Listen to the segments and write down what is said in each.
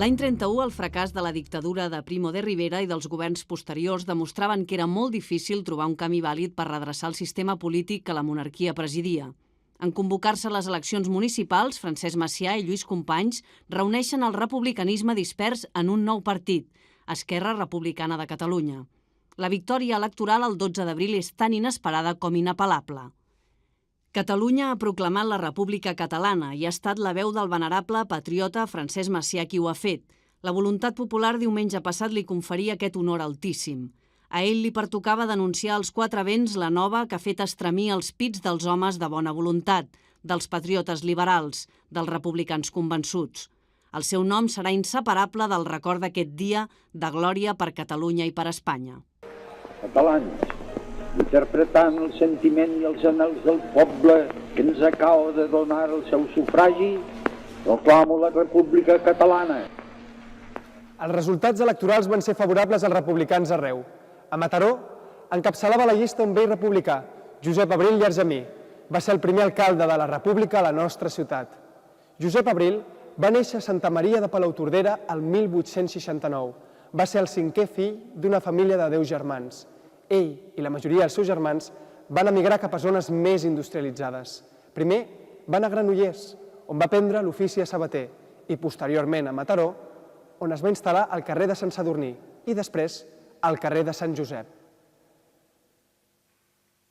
L'any 31, el fracàs de la dictadura de Primo de Rivera i dels governs posteriors demostraven que era molt difícil trobar un camí vàlid per redreçar el sistema polític que la monarquia presidia. En convocar-se les eleccions municipals, Francesc Macià i Lluís Companys reuneixen el republicanisme dispers en un nou partit, Esquerra Republicana de Catalunya. La victòria electoral el 12 d'abril és tan inesperada com inapel·lable. Catalunya ha proclamat la República Catalana i ha estat la veu del venerable patriota Francesc Macià qui ho ha fet. La voluntat popular diumenge passat li conferia aquest honor altíssim. A ell li pertocava denunciar als quatre vents la nova que ha fet estremir els pits dels homes de bona voluntat, dels patriotes liberals, dels republicans convençuts. El seu nom serà inseparable del record d'aquest dia de glòria per Catalunya i per Espanya. Catalans, interpretant el sentiment i els anhels del poble que ens acaba de donar el seu sufragi, proclamo la República Catalana. Els resultats electorals van ser favorables als republicans arreu. A Mataró encapçalava la llista un vell republicà, Josep Abril i Argemí. Va ser el primer alcalde de la República a la nostra ciutat. Josep Abril va néixer a Santa Maria de Palautordera el 1869. Va ser el cinquè fill d'una família de 10 germans. Ell i la majoria dels seus germans van emigrar cap a zones més industrialitzades. Primer van a Granollers, on va aprendre l'ofici de sabater, i posteriorment a Mataró, on es va instal·lar al carrer de Sant Sadurní i després al carrer de Sant Josep.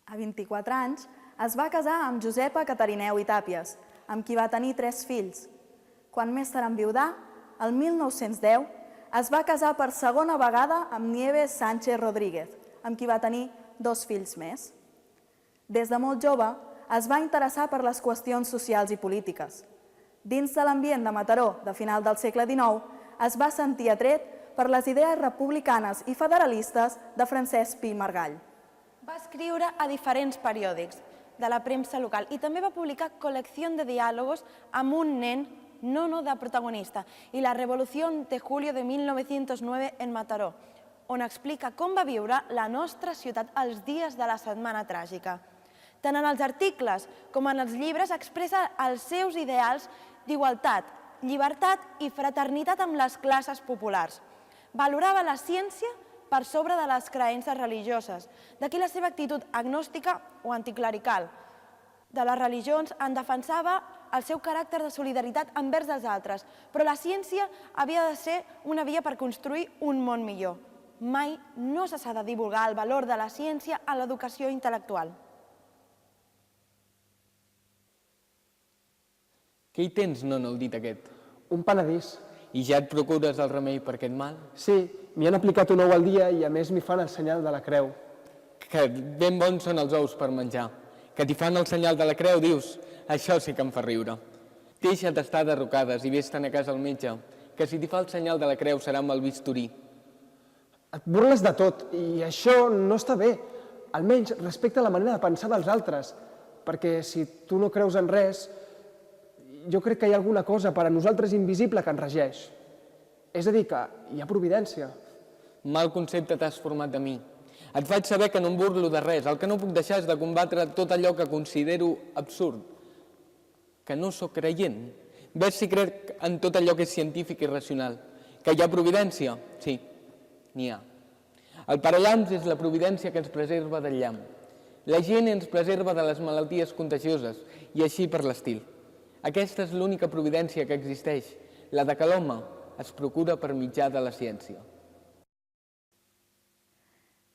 A 24 anys es va casar amb Josepa Catarineu i Tàpies, amb qui va tenir 3 fills. Quan més tard enviudà, el 1910, es va casar per segona vegada amb Nieves Sánchez Rodríguez, amb qui va tenir 2 fills més. Des de molt jove es va interessar per les qüestions socials i polítiques. Dins de l'ambient de Mataró de final del segle XIX es va sentir atret per les idees republicanes i federalistes de Francesc Pi i Margall. Va escriure a diferents periòdics de la premsa local i també va publicar col·lecció de diàlogos amb un nen, Nono, de protagonista, i la Revolució de Julio de 1909 en Mataró, on explica com va viure la nostra ciutat els dies de la Setmana Tràgica. Tant en els articles com en els llibres expressa els seus ideals d'igualtat, llibertat i fraternitat amb les classes populars. Valorava la ciència per sobre de les creences religioses, d'aquí la seva actitud agnòstica o anticlerical. De les religions en defensava el seu caràcter de solidaritat envers els altres, però la ciència havia de ser una via per construir un món millor. Mai no s'ha de divulgar el valor de la ciència a l'educació intel·lectual. Què hi tens, Nono, al dit aquest? Un panadís. I ja et procures el remei per aquest mal? Sí, m'hi han aplicat un ou al dia i a més m'hi fan el senyal de la creu. Que ben bons són els ous per menjar. Que t'hi fan el senyal de la creu, dius? Això sí que em fa riure. Deixa't estar derrocades i vés-te'n a casa al metge, que si t'hi fa el senyal de la creu serà amb el bisturí. Et burles de tot i això no està bé. Almenys respecta la manera de pensar dels altres, perquè si tu no creus en res, jo crec que hi ha alguna cosa per a nosaltres invisible que ens regeix. És a dir, que hi ha providència. Mal concepte t'has format de mi. Et faig saber que no em burlo de res. El que no puc deixar és de combatre tot allò que considero absurd. Que no sóc creient. Ves si crec en tot allò que és científic i racional. Que hi ha providència? Sí, n'hi ha. El parallamps és la providència que ens preserva del llamp. La gent ens preserva de les malalties contagioses i així per l'estil. Aquesta és l'única providència que existeix, la de que l'home es procura per mitjà de la ciència.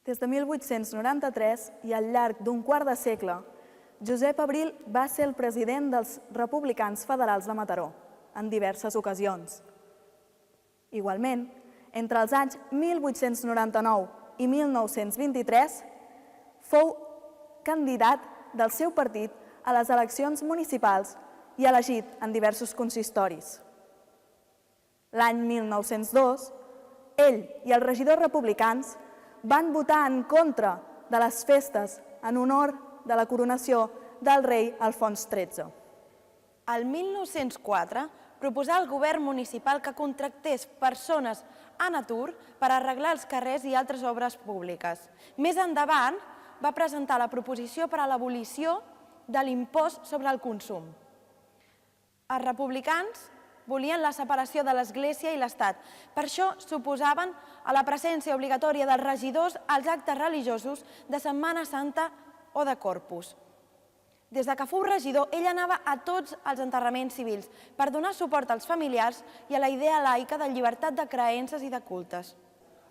Des de 1893 i al llarg d'un quart de segle, Josep Abril va ser el president dels Republicans Federals de Mataró, en diverses ocasions. Igualment, entre els anys 1899 i 1923, fou candidat del seu partit a les eleccions municipals i elegit en diversos consistoris. L'any 1902, ell i els regidors republicans van votar en contra de les festes en honor de la coronació del rei Alfons XIII. El 1904 proposà al govern municipal que contractés persones en atur per arreglar els carrers i altres obres públiques. Més endavant va presentar la proposició per a l'abolició de l'impost sobre el consum. Els republicans volien la separació de l'Església i l'Estat. Per això s'oposaven a la presència obligatòria dels regidors als actes religiosos de Setmana Santa o de Corpus. Des que fou regidor, ell anava a tots els enterraments civils per donar suport als familiars i a la idea laica de llibertat de creences i de cultes.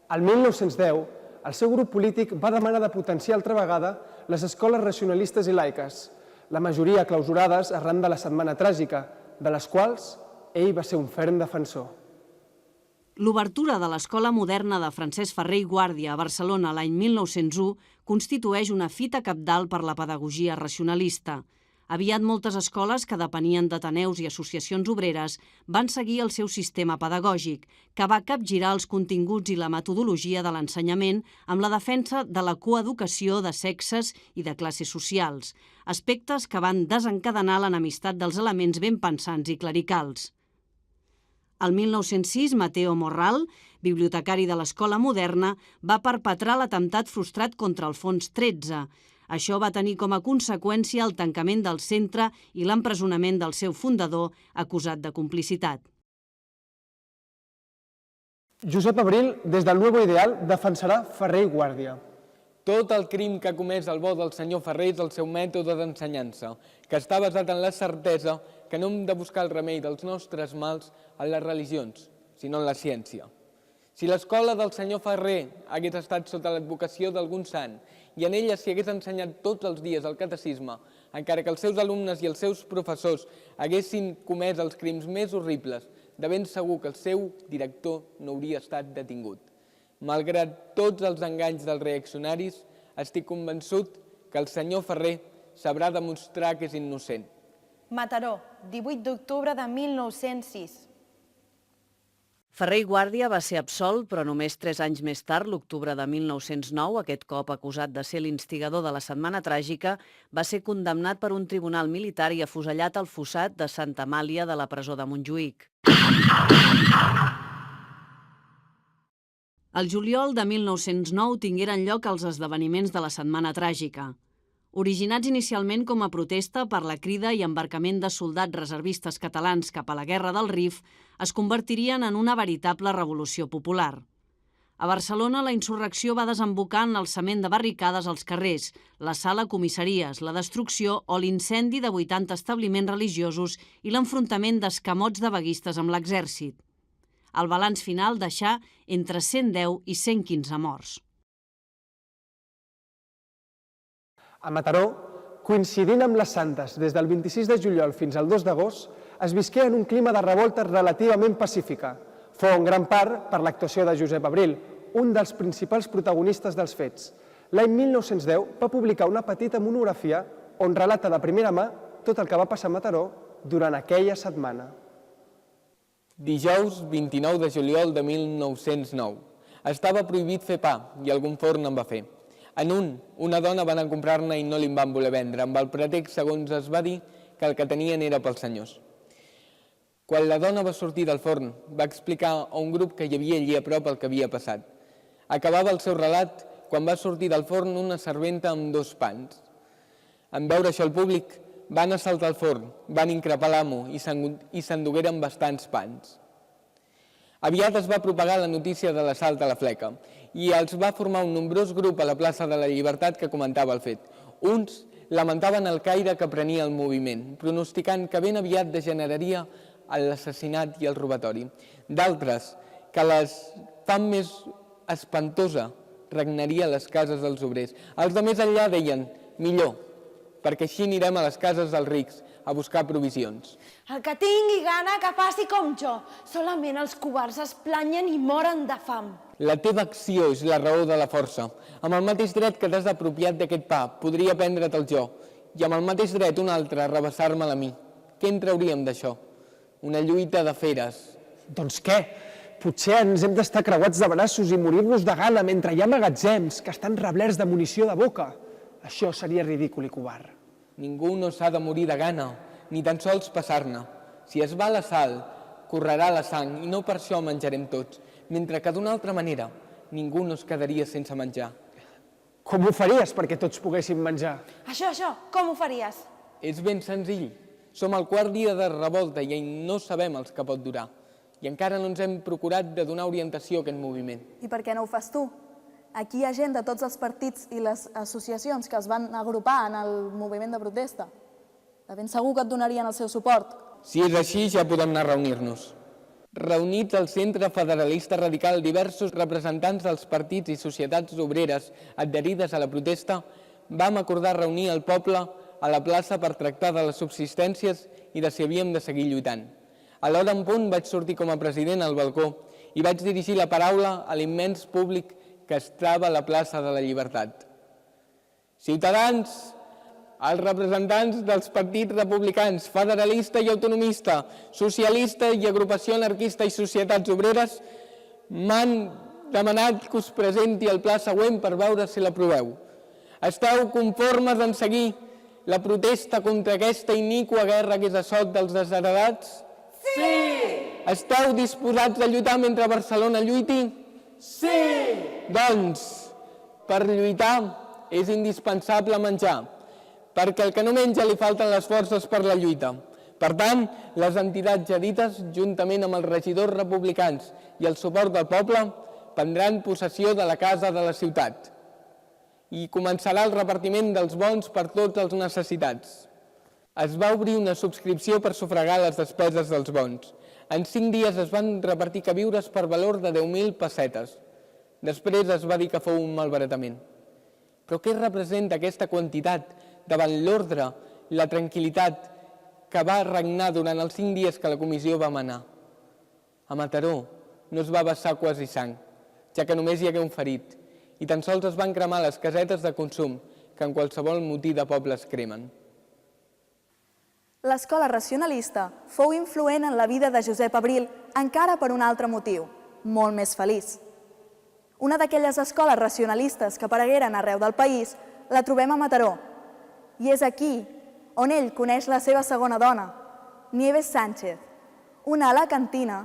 Al 1910, el seu grup polític va demanar de potenciar altra vegada les escoles racionalistes i laiques, la majoria clausurades arran de la Setmana Tràgica, de les quals ell va ser un ferm defensor. L'obertura de l'Escola Moderna de Francesc Ferrer i Guàrdia a Barcelona l'any 1901 constitueix una fita cabdal per la pedagogia racionalista. Aviat moltes escoles que depenien d'ateneus i associacions obreres van seguir el seu sistema pedagògic, que va capgirar els continguts i la metodologia de l'ensenyament amb la defensa de la coeducació de sexes i de classes socials, aspectes que van desencadenar l'enemistat dels elements ben pensants i clericals. El 1906, Mateo Morral, bibliotecari de l'Escola Moderna, va perpetrar l'atemptat frustrat contra el Fons 13. Això va tenir com a conseqüència el tancament del centre i l'empresonament del seu fundador, acusat de complicitat. Josep Abril, des del Nuevo Ideal, defensarà Ferrer i Guàrdia. Tot el crim que ha comès el bo del senyor Ferrer és el seu mètode d'ensenyança, que està basat en la certesa que no hem de buscar el remei dels nostres mals en les religions, sinó en la ciència. Si l'escola del senyor Ferrer hagués estat sota l'advocació d'algun sant i en ella s'hi hagués ensenyat tots els dies el catecisme, encara que els seus alumnes i els seus professors haguessin comès els crims més horribles, de ben segur que el seu director no hauria estat detingut. Malgrat tots els enganys dels reaccionaris, estic convençut que el senyor Ferrer sabrà demostrar que és innocent. Mataró, 18 d'octubre de 1906. Ferrer i Guàrdia va ser absolt, però només 3 anys més tard, l'octubre de 1909, aquest cop acusat de ser l'instigador de la Setmana Tràgica, va ser condemnat per un tribunal militar i afusellat al fossat de Santa Amàlia de la presó de Montjuïc. El juliol de 1909 tingueren lloc els esdeveniments de la Setmana Tràgica. Originats inicialment com a protesta per la crida i embarcament de soldats reservistes catalans cap a la Guerra del Rif, es convertirien en una veritable revolució popular. A Barcelona, la insurrecció va desembocar en l'alçament de barricades als carrers, la sala comissaries, la destrucció o l'incendi de 80 establiments religiosos i l'enfrontament d'escamots de vaguistes amb l'exèrcit. El balanç final deixà entre 110 i 115 morts. A Mataró, coincidint amb les Santes des del 26 de juliol fins al 2 d'agost, es visqué en un clima de revolta relativament pacífica. Fou en gran part per l'actuació de Josep Abril, un dels principals protagonistes dels fets. L'any 1910 va publicar una petita monografia on relata de primera mà tot el que va passar a Mataró durant aquella setmana. Dijous 29 de juliol de 1909. Estava prohibit fer pa i algun forn en va fer. En una dona va anar a comprar-ne i no li'n van voler vendre, amb el pretext, segons es va dir, que el que tenien era pels senyors. Quan la dona va sortir del forn, va explicar a un grup que hi havia allí a prop el que havia passat. Acabava el seu relat quan va sortir del forn una serventa amb 2 pans. En veure això el públic, van assaltar el forn, van increpar l'amo i s'endugueren bastants pans. Aviat es va propagar la notícia de l'assalt a la fleca i els va formar un nombrós grup a la plaça de la Llibertat que comentava el fet. Uns lamentaven el caire que prenia el moviment, pronosticant que ben aviat degeneraria l'assassinat i el robatori. D'altres, que la fam més espantosa regnaria a les cases dels obrers. Els de més enllà deien, millor, perquè així anirem a les cases dels rics a buscar provisions. El que tingui gana que faci com jo. Solament els covards es planyen i moren de fam. La teva acció és la raó de la força. Amb el mateix dret que t'has apropiat d'aquest pa, podria prendre'l jo, i amb el mateix dret un altre arrabassar-me'l a mi. Què en trauríem d'això? Una lluita de feres. Doncs què? Potser ens hem d'estar creuats de braços i morir-nos de gana mentre hi ha magatzems que estan reblerts de munició de boca. Això seria ridícul i covard. Ningú no s'ha de morir de gana, ni tan sols passar-ne. Si es va a la sal, correrà la sang i no per això menjarem tots, mentre que d'una altra manera ningú no es quedaria sense menjar. Com ho faries perquè tots poguéssim menjar? Això, com ho faries? És ben senzill. Som al quart dia de revolta i no sabem els que pot durar. I encara no ens hem procurat de donar orientació a aquest moviment. I per què no ho fas tu? Aquí hi ha gent de tots els partits i les associacions que es van agrupar en el moviment de protesta. De ben segur que et donarien el seu suport. Si és així, ja podem anar a reunir-nos. Reunits al Centre Federalista Radical, diversos representants dels partits i societats obreres adherides a la protesta, vam acordar reunir el poble a la plaça per tractar de les subsistències i de si havíem de seguir lluitant. A l'hora en punt vaig sortir com a president al balcó i vaig dirigir la paraula a l'immens públic que estava a la plaça de la Llibertat. Ciutadans, els representants dels partits republicans, federalista i autonomista, socialista i agrupació anarquista i societats obreres m'han demanat que us presenti el pla següent per veure si l'aproveu. Esteu conformes en seguir la protesta contra aquesta inicua guerra que és assot dels desheredats? Sí! Esteu disposats a lluitar mentre Barcelona lluiti? Sí! Doncs, per lluitar és indispensable menjar, perquè al que no menja li falten les forces per la lluita. Per tant, les entitats ja dites, juntament amb els regidors republicans i el suport del poble, prendran possessió de la casa de la ciutat i començarà el repartiment dels bons per tots els necessitats. Es va obrir una subscripció per sufragar les despeses dels bons. En 5 dies es van repartir queviures per valor de 10.000 pessetes. Després es va dir que fou un malbaratament. Però què representa aquesta quantitat davant l'ordre i la tranquil·litat que va regnar durant els 5 dies que la comissió va manar? A Mataró no es va vessar quasi sang, ja que només hi hagué un ferit, i tan sols es van cremar les casetes de consum que en qualsevol motí de poble es cremen. L'escola racionalista fou influent en la vida de Josep Abril encara per un altre motiu, molt més feliç. Una d'aquelles escoles racionalistes que aparegueren arreu del país la trobem a Mataró, i és aquí on ell coneix la seva segona dona, Nieves Sánchez, una alacantina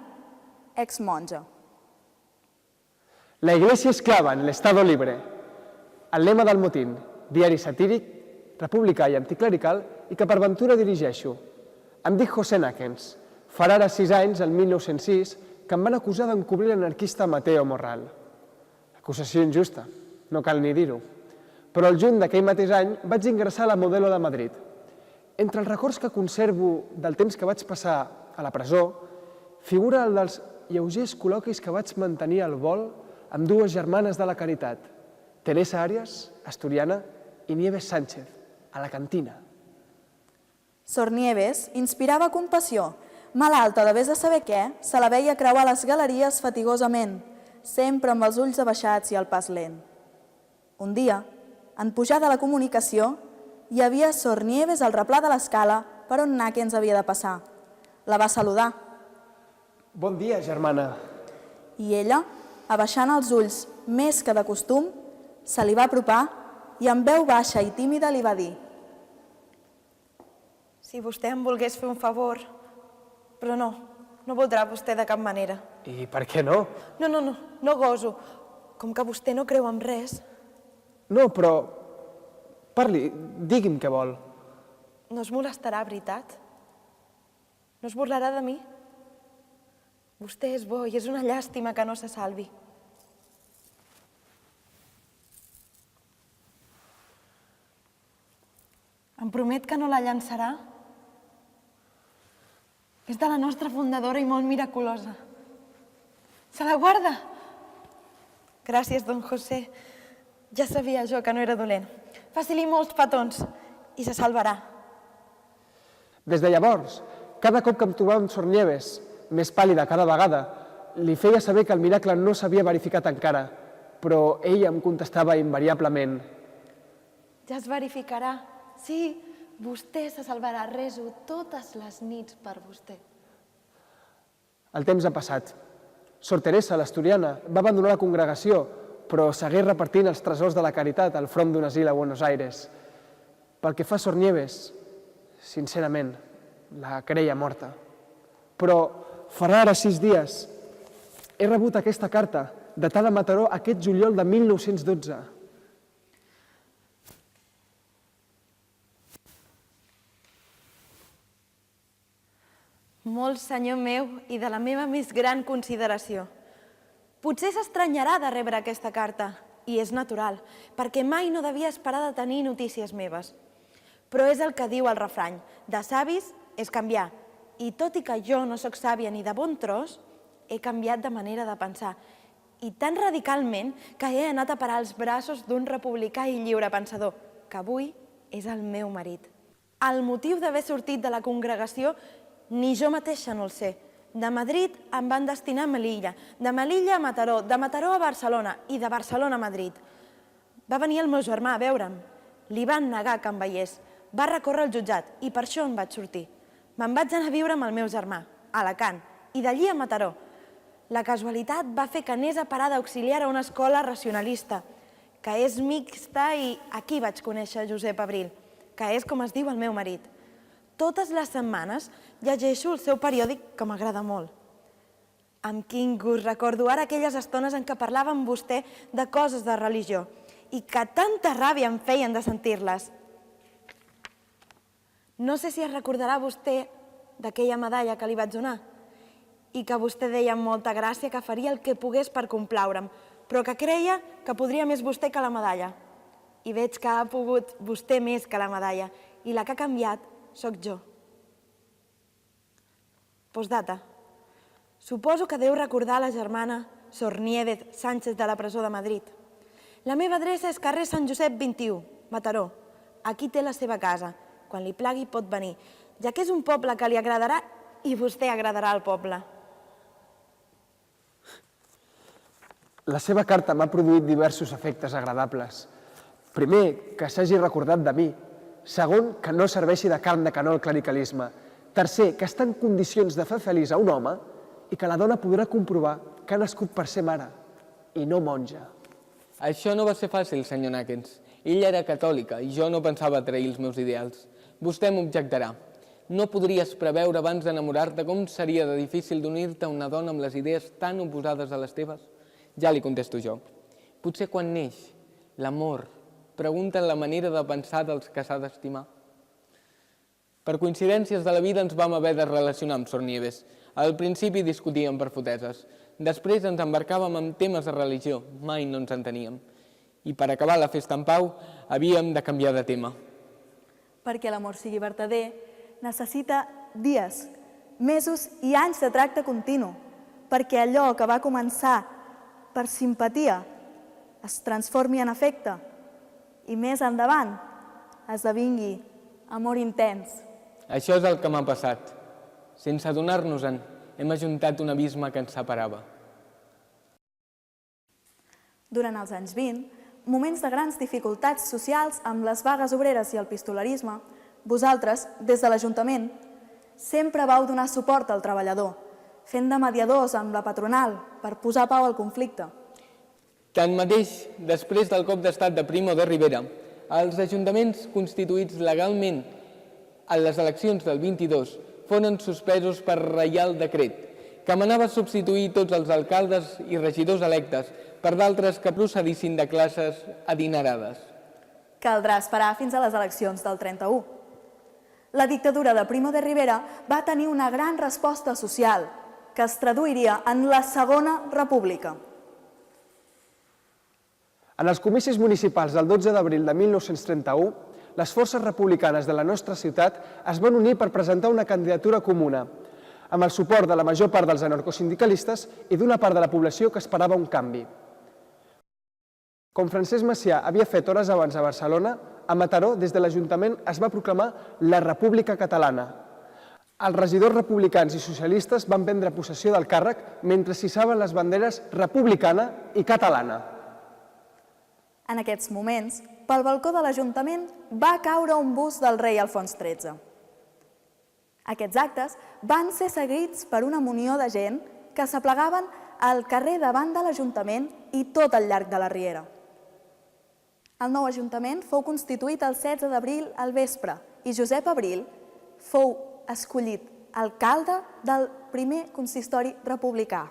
exmonja. La Iglesia esclava en l'Estado libre. El lema del motín, diari satíric, republicà i anticlerical, i que per ventura dirigeixo. Em dic José Náquens. Farà ara 6 anys, el 1906, que em van acusar d'encobrir l'anarquista Mateo Morral. Acusació injusta, no cal ni dir-ho. Però el juny d'aquell mateix any vaig ingressar a la Modelo de Madrid. Entre els records que conservo del temps que vaig passar a la presó, figura el dels lleugers col·loquis que vaig mantenir al vol amb 2 germanes de la Caritat, Teresa Arias, asturiana, i Nieves Sánchez, alacantina. Sor Nieves inspirava compassió. Malalta de vés a saber què, se la veia creuar les galeries fatigosament, sempre amb els ulls abaixats i el pas lent. Un dia, en pujar de la comunicació, hi havia Sor Nieves al replà de l'escala per on Náquens havia de passar. La va saludar. Bon dia, germana. I ella, abaixant els ulls més que de costum, se li va apropar i amb veu baixa i tímida li va dir: Si vostè em volgués fer un favor, però no voldrà vostè de cap manera. I per què no? No goso. Com que vostè no creu en res, No, però... Parli, digui'm què vol. no es molestarà, veritat? No es burlarà de mi? Vostè és bo i és una llàstima que no se salvi. Em promet que no la llançarà? És de la nostra fundadora i molt miraculosa. Se la guarda? Gràcies, don José. Ja sabia jo que no era dolent. Faci-li molts petons i se salvarà. Des de llavors, cada cop que em trobava amb Sor Nieves, més pàl·lida cada vegada, li feia saber que el miracle no s'havia verificat encara, però ella em contestava invariablement: Ja es verificarà. Sí, vostè se salvarà. Reso totes les nits per vostè. El temps ha passat. Sor Teresa, l'asturiana, va abandonar la congregació, però segueix repartint els tresors de la caritat al front d'un asil a Buenos Aires. Pel que fa a Sor Nieves, sincerament, la creia morta. Però farà ara 6 dies. He rebut aquesta carta, datada a Mataró aquest juliol de 1912. Molt, senyor meu, i de la meva més gran consideració. Potser s'estranyarà de rebre aquesta carta, i és natural, perquè mai no devia esperar de tenir notícies meves. Però és el que diu el refrany, de savis és canviar, i tot i que jo no sóc sàvia ni de bon tros, he canviat de manera de pensar, i tan radicalment que he anat a parar als braços d'un republicà i lliurepensador, que avui és el meu marit. El motiu d'haver sortit de la congregació ni jo mateixa no el sé. De Madrid em van destinar a Melilla, de Melilla a Mataró, de Mataró a Barcelona i de Barcelona a Madrid. Va venir el meu germà a veure'm. Li van negar que em veiés. Va recórrer el jutjat i per això em vaig sortir. Me'n vaig anar a viure amb el meu germà, a Alacant, i d'allí a Mataró. La casualitat va fer que anés a parar d'auxiliar a una escola racionalista, que és mixta, i aquí vaig conèixer Josep Abril, que és com es diu el meu marit. Totes les setmanes llegeixo el seu periòdic, que m'agrada molt. Amb quin gust recordo ara aquelles estones en què parlava amb vostè de coses de religió i que tanta ràbia em feien de sentir-les. No sé si es recordarà vostè d'aquella medalla que li vaig donar i que vostè deia amb molta gràcia que faria el que pogués per complaure'm, però que creia que podria més vostè que la medalla. I veig que ha pogut vostè més que la medalla i la que ha canviat soc jo. Postdata. Suposo que deu recordar la germana Sor Nieves Sánchez de la presó de Madrid. La meva adreça és carrer Sant Josep 21, Mataró. Aquí té la seva casa. Quan li plagui pot venir, ja que és un poble que li agradarà i vostè agradarà al poble. La seva carta m'ha produït diversos efectes agradables. Primer, que s'hagi recordat de mi. Segon, que no serveixi de carn de canó el clericalisme. Tercer, que està en condicions de fer feliç a un home i que la dona podrà comprovar que ha nascut per ser mare i no monja. Això no va ser fàcil, senyor Nàquens. Ella era catòlica i jo no pensava trair els meus ideals. Vostè m'objectarà. No podries preveure abans d'enamorar-te com seria de difícil d'unir-te a una dona amb les idees tan oposades a les teves? Ja li contesto jo. Potser quan neix l'amor pregunta la manera de pensar dels que s'ha d'estimar. Per coincidències de la vida ens vam haver de relacionar amb Sor Nieves. Al principi discutíem per foteses. Després ens embarcàvem en temes de religió. Mai no ens enteníem. I per acabar la festa en pau havíem de canviar de tema. Perquè l'amor sigui vertader, necessita dies, mesos i anys de tracte continu, perquè allò que va començar per simpatia es transformi en afecte i més endavant esdevingui amor intens. Això és el que m'ha passat. Sense adonar-nos-en, hem ajuntat un abisme que ens separava. Durant els anys 20, moments de grans dificultats socials amb les vagues obreres i el pistolerisme, vosaltres, des de l'Ajuntament, sempre vau donar suport al treballador, fent de mediadors amb la patronal per posar pau al conflicte. Tanmateix, després del cop d'estat de Primo de Rivera, els ajuntaments constituïts legalment en les eleccions del 22 foren suspesos per reial decret, que manava substituir tots els alcaldes i regidors electes per d'altres que procedissin de classes adinerades. Caldrà esperar fins a les eleccions del 31. La dictadura de Primo de Rivera va tenir una gran resposta social, que es traduiria en la Segona República. En els comicis municipals del 12 d'abril de 1931, les forces republicanes de la nostra ciutat es van unir per presentar una candidatura comuna, amb el suport de la major part dels anarcosindicalistes i d'una part de la població que esperava un canvi. Com Francesc Macià havia fet hores abans a Barcelona, a Mataró, des de l'Ajuntament, es va proclamar la República Catalana. Els regidors republicans i socialistes van prendre possessió del càrrec mentre s'hissaven les banderes republicana i catalana. En aquests moments, pel balcó de l'Ajuntament va caure un bust del rei Alfons XIII. Aquests actes van ser seguits per una munió de gent que s'aplegaven al carrer davant de l'Ajuntament i tot al llarg de la Riera. El nou Ajuntament fou constituït el 16 d'abril al vespre i Josep Abril fou escollit alcalde del primer consistori republicà.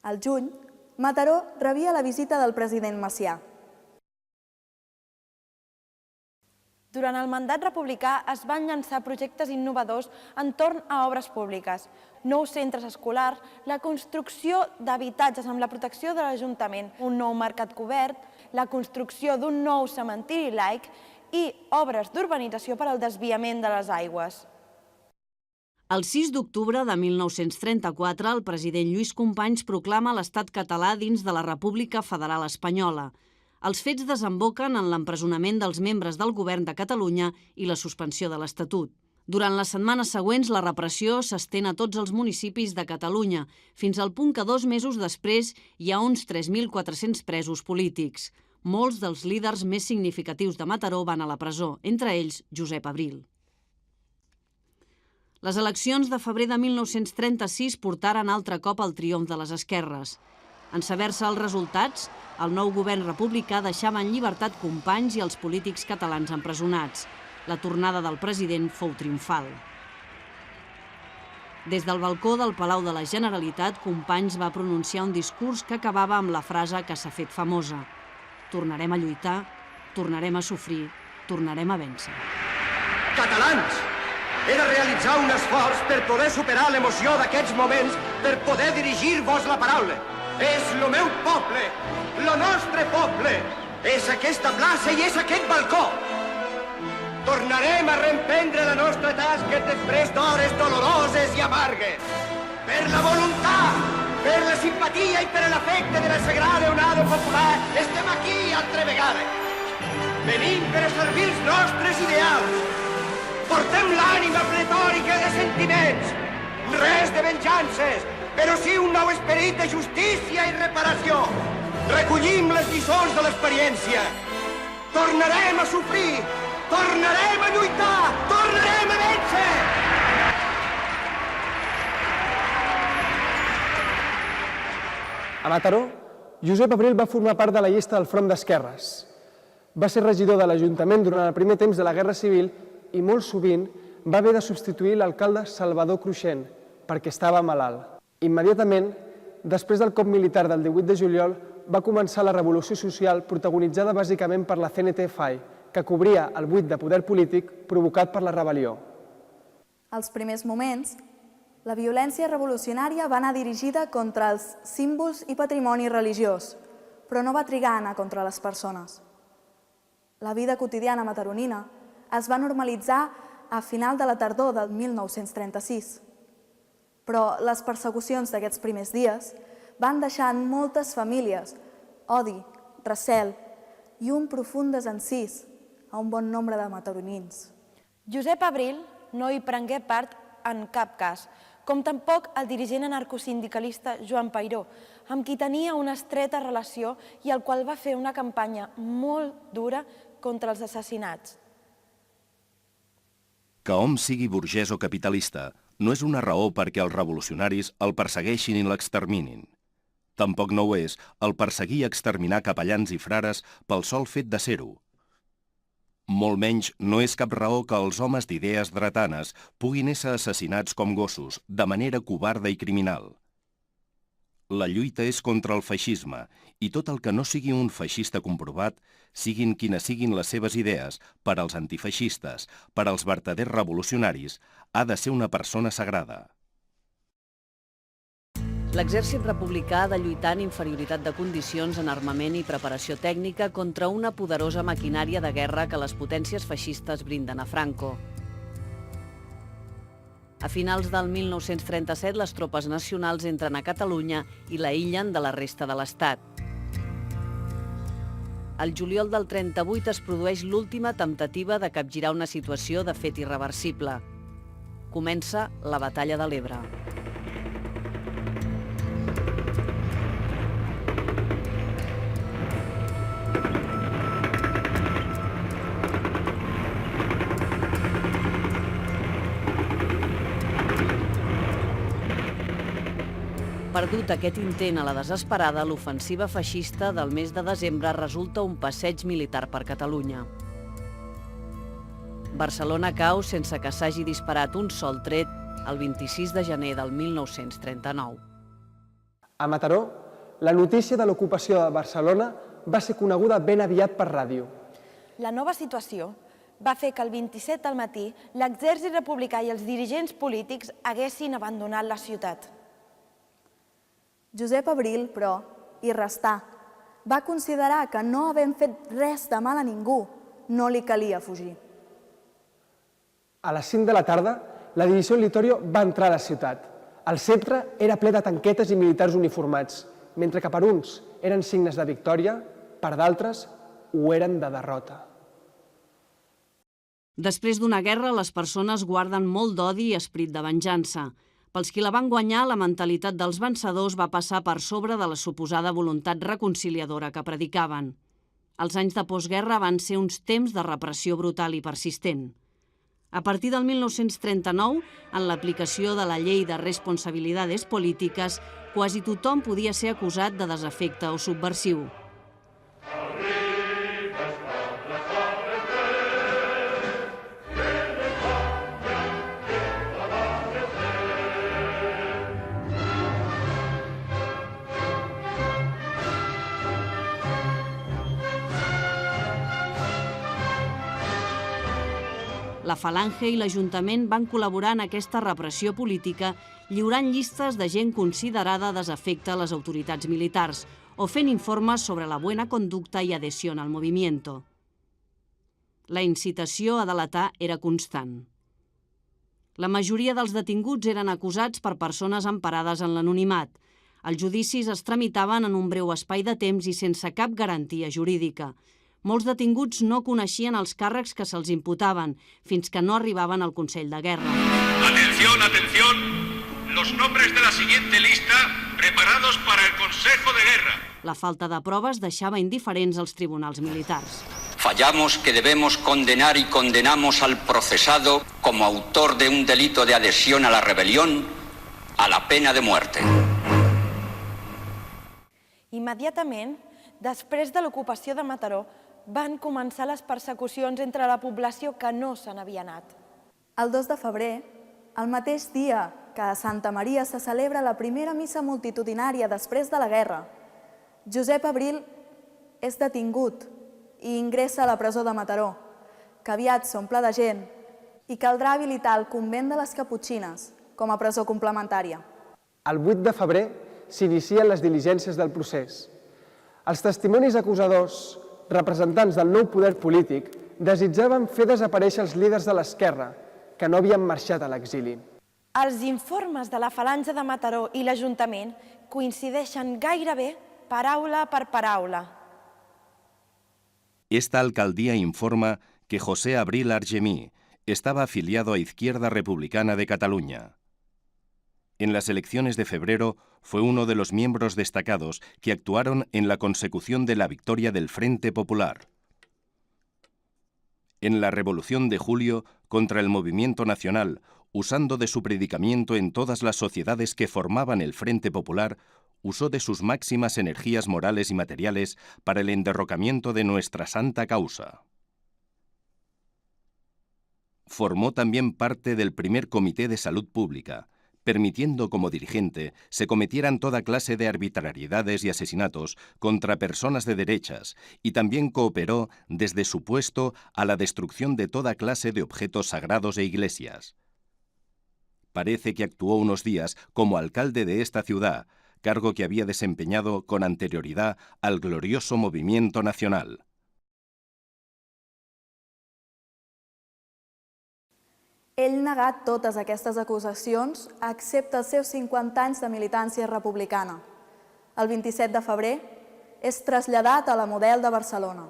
Al juny, Mataró rebia la visita del president Macià. Durant Durant el mandat republicà es van llançar projectes innovadors entorn a obres públiques, nous centres escolars, la construcció d'habitatges amb la protecció de l'Ajuntament, un nou mercat cobert, la construcció d'un nou cementiri laic i obres d'urbanització per al desviament de les aigües. El 6 d'octubre de 1934, el president Lluís Companys proclama l'estat català dins de la República Federal Espanyola. Els fets desemboquen en l'empresonament dels membres del govern de Catalunya i la suspensió de l'Estatut. Durant les setmanes següents, la repressió s'estén a tots els municipis de Catalunya, fins al punt que 2 mesos després hi ha uns 3.400 presos polítics. Molts dels líders més significatius de Mataró van a la presó, entre ells Josep Abril. Les eleccions de febrer de 1936 portaren altre cop el triomf de les esquerres. En saber-se els resultats, el nou govern republicà deixava en llibertat Companys i els polítics catalans empresonats. La tornada del president fou triomfal. Des del balcó del Palau de la Generalitat, Companys va pronunciar un discurs que acabava amb la frase que s'ha fet famosa: tornarem a lluitar, tornarem a sofrir, tornarem a vèncer. Catalans! He de realitzar un esforç per poder superar l'emoció d'aquests moments, per poder dirigir-vos la paraula. És el meu poble, el nostre poble, és aquesta plaça i és aquest balcó. Tornarem a reemprendre la nostra tasca després d'hores doloroses i amargues. Per la voluntat, per la simpatia i per l'afecte de la sagrada onada popular, estem aquí altra vegada. Venim per a servir els nostres ideals. Portem l'ànima pletòrica de sentiments, res de venjances, però sí un nou esperit de justícia i reparació. Recollim les lliçons de l'experiència. Tornarem a sofrir, tornarem a lluitar, tornarem a vèncer! A Mataró, Josep Abril va formar part de la llista del Front d'Esquerres. Va ser regidor de l'Ajuntament durant el primer temps de la Guerra Civil i molt sovint va haver de substituir l'alcalde Salvador Cruixent perquè estava malalt. Immediatament, després del cop militar del 18 de juliol, va començar la revolució social protagonitzada bàsicament per la CNT-FAI, que cobria el buit de poder polític provocat per la rebel·lió. Als primers moments, la violència revolucionària va anar dirigida contra els símbols i patrimoni religiós, però no va trigar a anar contra les persones. La vida quotidiana mataronina es va normalitzar a final de la tardor del 1936. Però les persecucions d'aquests primers dies van deixar en moltes famílies odi, recel i un profund desencís a un bon nombre de mataronins. Josep Abril no hi prengué part en cap cas, com tampoc el dirigent anarcosindicalista Joan Peiró, amb qui tenia una estreta relació i el qual va fer una campanya molt dura contra els assassinats. Que hom sigui burgès o capitalista no és una raó perquè els revolucionaris el persegueixin i l'exterminin. Tampoc no ho és el perseguir i exterminar capellans i frares pel sol fet de ser-ho. Molt menys no és cap raó que els homes d'idees dretanes puguin ésser assassinats com gossos, de manera covarda i criminal. La lluita és contra el feixisme i tot el que no sigui un feixista comprovat, siguin quines siguin les seves idees, per als antifeixistes, per als vertaders revolucionaris, ha de ser una persona sagrada. L'exèrcit republicà ha de lluitar en inferioritat de condicions en armament i preparació tècnica contra una poderosa maquinària de guerra que les potències feixistes brinden a Franco. A finals del 1937, les tropes nacionals entren a Catalunya i l'aïllen de la resta de l'Estat. Al juliol del 38 es produeix l'última temptativa de capgirar una situació de fet irreversible. Comença la Batalla de l'Ebre. Perdut aquest intent a la desesperada, l'ofensiva feixista del mes de desembre resulta un passeig militar per Catalunya. Barcelona cau sense que s'hagi disparat un sol tret el 26 de gener del 1939. A Mataró, la notícia de l'ocupació de Barcelona va ser coneguda ben aviat per ràdio. La nova situació va fer que el 27 al matí l'exèrcit republicà i els dirigents polítics haguessin abandonat la ciutat. Josep Abril, però, hi restà. Va considerar que no havent fet res de mal a ningú, no li calia fugir. A les 5 de la tarda, la divisió Litorio va entrar a la ciutat. El centre era ple de tanquetes i militars uniformats, mentre que per uns eren signes de victòria, per d'altres ho eren de derrota. Després d'una guerra, les persones guarden molt d'odi i esperit de venjança. Pels qui la van guanyar, la mentalitat dels vencedors va passar per sobre de la suposada voluntat reconciliadora que predicaven. Els anys de postguerra van ser uns temps de repressió brutal i persistent. A partir del 1939, en l'aplicació de la Llei de Responsabilidades Polítiques, quasi tothom podia ser acusat de desafecte o subversiu. La Falange i l'Ajuntament van col·laborar en aquesta repressió política lliurant llistes de gent considerada desafecte a les autoritats militars o fent informes sobre la buena conducta i adhesió al movimiento. La incitació a delatar era constant. La majoria dels detinguts eren acusats per persones emparades en l'anonimat. Els judicis es tramitaven en un breu espai de temps i sense cap garantia jurídica. Molts detinguts no coneixien els càrrecs que se'ls imputaven, fins que no arribaven al Consell de Guerra. Atención, atención. Los nombres de la siguiente lista preparados para el Consejo de Guerra. La falta de proves deixava indiferents als tribunals militars. Fallamos que debemos condenar y condenamos al procesado como autor de un delito de adhesión a la rebelión a la pena de muerte. Immediatament, després de l'ocupació de Mataró, van començar les persecucions entre la població que no se n'havia anat. El 2 de febrer, el mateix dia que a Santa Maria se celebra la primera missa multitudinària després de la guerra, Josep Abril és detingut i ingressa a la presó de Mataró, que aviat s'omple de gent i caldrà habilitar el convent de les Caputxines com a presó complementària. El 8 de febrer s'inicien les diligències del procés. Els testimonis acusadors, representants del nou poder polític, desitjaven fer desaparèixer els líders de l'esquerra, que no havien marxat a l'exili. Els informes de la Falange de Mataró i l'Ajuntament coincideixen gairebé paraula per paraula. Esta alcaldía informa que José Abril Argemí estaba afiliado a Izquierda Republicana de Cataluña. En las elecciones de febrero fue uno de los miembros destacados que actuaron en la consecución de la victoria del Frente Popular. En la Revolución de Julio, contra el movimiento nacional, usando de su predicamento en todas las sociedades que formaban el Frente Popular, usó de sus máximas energías morales y materiales para el enderrocamiento de nuestra santa causa. Formó también parte del primer Comité de Salud Pública, permitiendo como dirigente se cometieran toda clase de arbitrariedades y asesinatos contra personas de derechas, y también cooperó desde su puesto a la destrucción de toda clase de objetos sagrados e iglesias. Parece que actuó unos días como alcalde de esta ciudad, cargo que había desempeñado con anterioridad al glorioso movimiento nacional. Ell negat totes aquestes acusacions, excepte els seus 50 anys de militància republicana. El 27 de febrer és traslladat a la Model de Barcelona.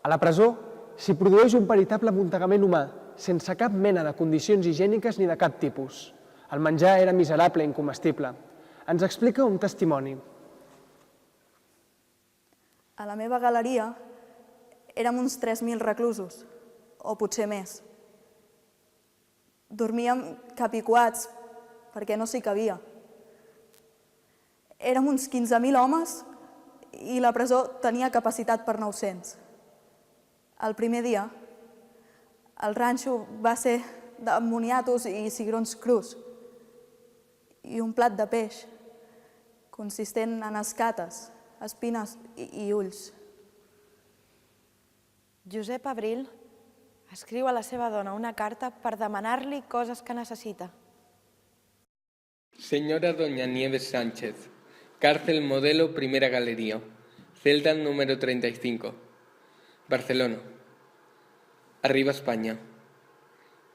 A la presó s'hi produeix un veritable amuntegament humà, sense cap mena de condicions higièniques ni de cap tipus. El menjar era miserable i incomestible. Ens explica un testimoni. A la meva galeria érem uns 3.000 reclusos, o potser més. Dormíem capicuats, perquè no s'hi cabia. Érem uns 15.000 homes i la presó tenia capacitat per 900. El primer dia, el ranxo va ser d'ammoniatos i cigrons crus i un plat de peix, consistent en escates, espines i ulls. Josep Abril Escriu a la seva dona una carta per demanar-li coses que necessita. Señora doña Nieves Sánchez, cárcel modelo Primera Galería, celda número 35, Barcelona. Arriba España.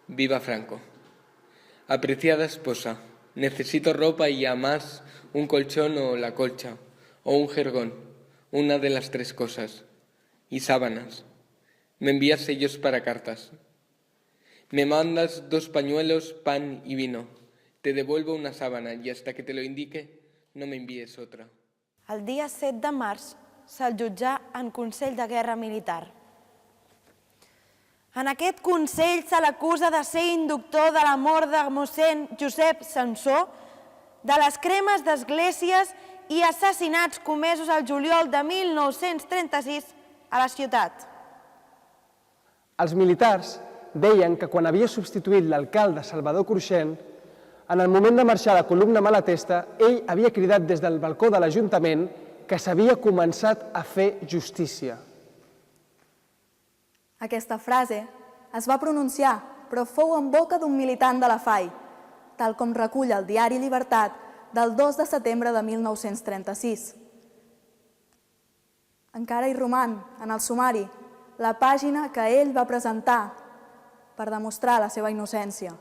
Viva Franco. Apreciada esposa, necesito ropa y además un colchón o la colcha, o un jergón, una de las tres cosas, y sábanas. Me envías sellos para cartas. Me mandas 2 pañuelos, pan y vino. Te devuelvo una sábana y hasta que te lo indique, no me envíes otra. El dia 7 de març se'l jutjà en Consell de Guerra Militar. En aquest Consell se l'acusa de ser inductor de la mort de mossèn Josep Samsó, de les cremes d'esglésies i assassinats comesos al juliol de 1936 a la ciutat. Els militars deien que quan havia substituït l'alcalde Salvador Cruixent, en el moment de marxar la columna Malatesta, ell havia cridat des del balcó de l'Ajuntament que s'havia començat a fer justícia. Aquesta frase es va pronunciar, però fou en boca d'un militant de la FAI, tal com recull el diari Llibertat del 2 de setembre de 1936. Encara hi roman, en el sumari, la pàgina que ell va presentar per demostrar la seva innocència.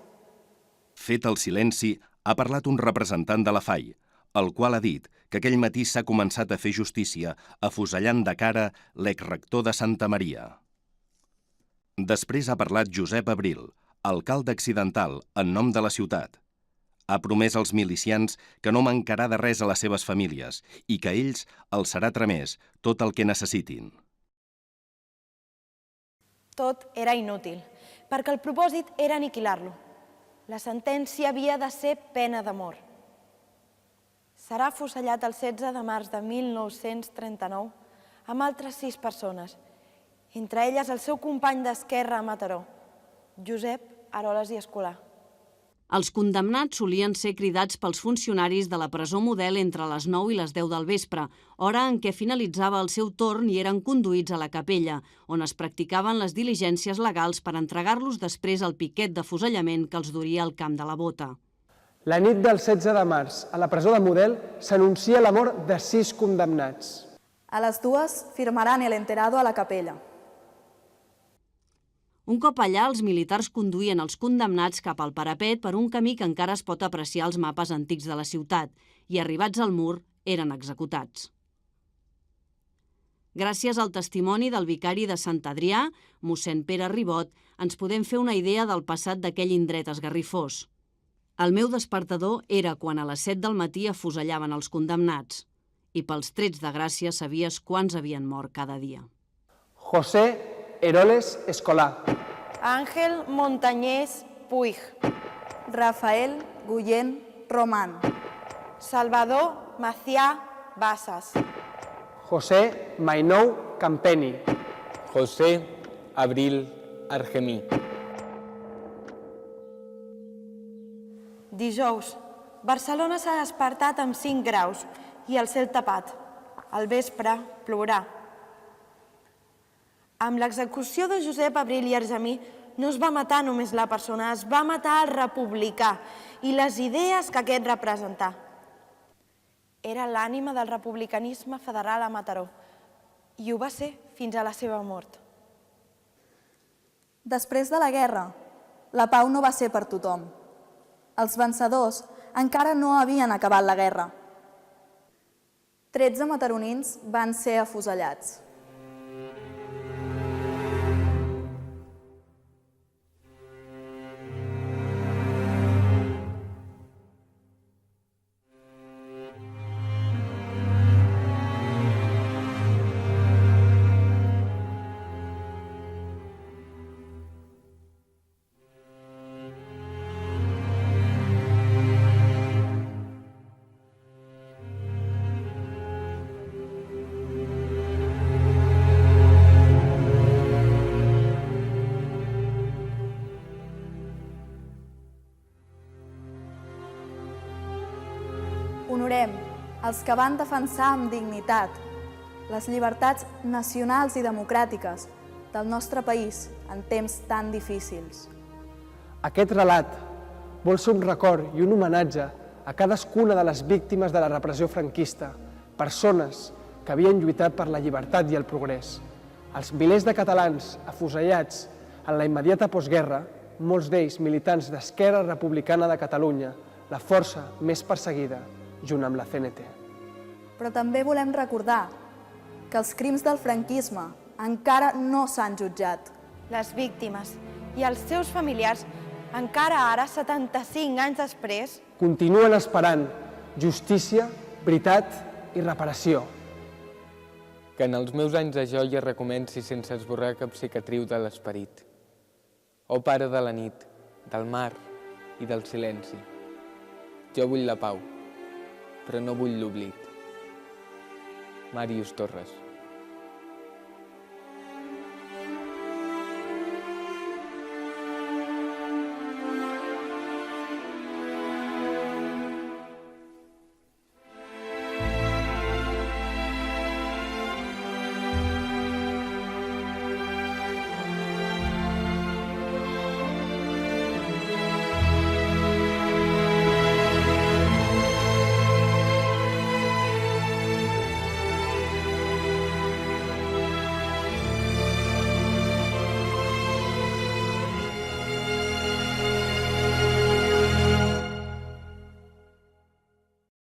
Fet el silenci, ha parlat un representant de la FAI, el qual ha dit que aquell matí s'ha començat a fer justícia afusellant de cara l'exrector de Santa Maria. Després ha parlat Josep Abril, alcalde accidental, en nom de la ciutat. Ha promès als milicians que no mancarà de res a les seves famílies i que a ells els serà tramès tot el que necessitin. Tot era inútil, perquè el propòsit era aniquilar-lo. La sentència havia de ser pena de mort. Serà afusellat el 16 de març de 1939 amb altres 6 persones, entre elles el seu company d'esquerra a Mataró, Josep Aroles i Escolà. Els condemnats solien ser cridats pels funcionaris de la presó Model entre les 9 i les 10 del vespre, hora en què finalitzava el seu torn i eren conduïts a la capella, on es practicaven les diligències legals per entregar-los després al piquet d'afusellament que els duria al camp de la Bota. La nit del 16 de març, a la presó de Model, s'anuncia la mort de 6 condemnats. A les 2 firmaran el enterado a la capella. Un cop allà, els militars conduïen els condemnats cap al parapet per un camí que encara es pot apreciar als mapes antics de la ciutat i, arribats al mur, eren executats. Gràcies al testimoni del vicari de Sant Adrià, mossèn Pere Ribot, ens podem fer una idea del passat d'aquell indret esgarrifós. El meu despertador era quan a les 7 del matí afusellaven els condemnats i pels trets de gràcia sabies quants havien mort cada dia. José Aroles Escolà. Àngel Montañés Puig. Rafael Guillén Román. Salvador Macià Bassas. José Mainou Campeni. José Abril Argemí. Dijous, Barcelona s'ha despertat amb 5 graus i el cel tapat. Al vespre, plourà. Amb l'execució de Josep Abril i Argemí no es va matar només la persona, es va matar el republicà i les idees que aquest representà. Era l'ànima del republicanisme federal a Mataró i ho va ser fins a la seva mort. Després de la guerra, la pau no va ser per tothom. Els vencedors encara no havien acabat la guerra. 13 mataronins van ser afusellats. Honorem els que van defensar amb dignitat les llibertats nacionals i democràtiques del nostre país en temps tan difícils. Aquest relat vol ser un record i un homenatge a cadascuna de les víctimes de la repressió franquista, persones que havien lluitat per la llibertat i el progrés. Els milers de catalans afusellats en la immediata postguerra, molts d'ells militants d'Esquerra Republicana de Catalunya, la força més perseguida, junt amb la CNT. Però també volem recordar que els crims del franquisme encara no s'han jutjat. Les víctimes i els seus familiars, encara ara, 75 anys després, Continuen esperant justícia, veritat i reparació. Que en els meus anys de joia recomenci sense esborrar cap cicatriu de l'esperit. Oh pare de la nit, del mar i del silenci. Jo vull la pau, però no vull l'oblit. Màrius Torres.